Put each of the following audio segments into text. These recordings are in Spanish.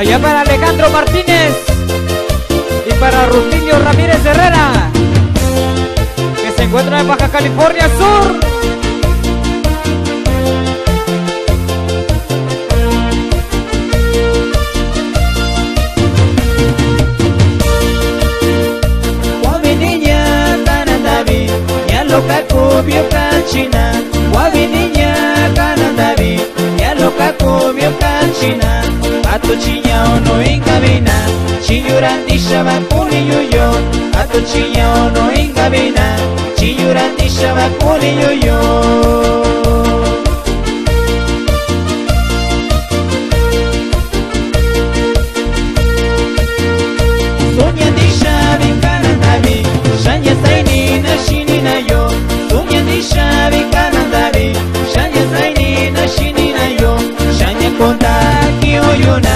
Allá para Alejandro Martínez y para Rutilio Ramírez Herrera, que se encuentra en Baja California Sur. Loka kubyo kachina wabininya kanandabi ya loka kubyo kachina ato chinya ono ingabina chiyurandisha bakuni yuyo ato chinya ono ingabina chiyurandisha bakuni yuyo. Sunyandisha bikanandabi shanya saini na shini na yo sunyandisha bikanandabi shanya saini na shini na yo shanya konda kiyoyuna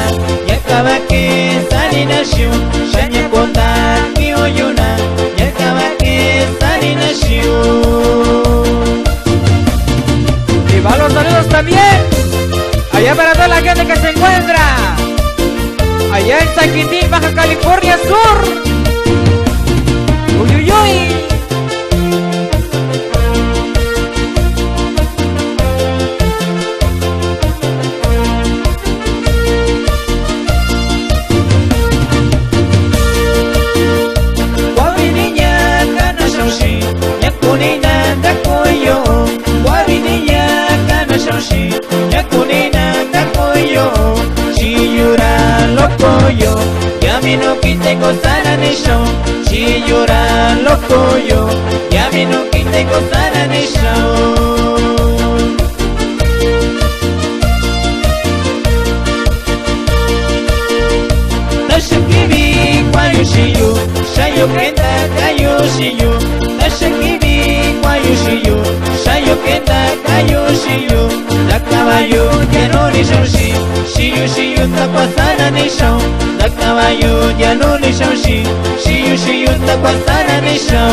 yakabake sani na shu shanya konda kiyoyuna yakabake sani na shu. Y va los saludos también allá para toda la gente que se encuentra allá en San Quintín, Baja California Sur. Uy, uy, uy. Wabininya kana shaushi yakunina ndakoyo wabininya kana shaushi yakunina ndakoyo chiyura lokoyo yami no kitengo sana nisho chiyura lokoyo yami no kitengo sana nisho. Nashakibi kwa yushiyu shayo kenda kayushiyu nashakibi kwa yushiyu shayo kenda kayushiyu nakabayo yano nishoshi shiyu shiyu takwasana nisho nakabayo yano nishoshi shiyu shiyu takwasana nisho.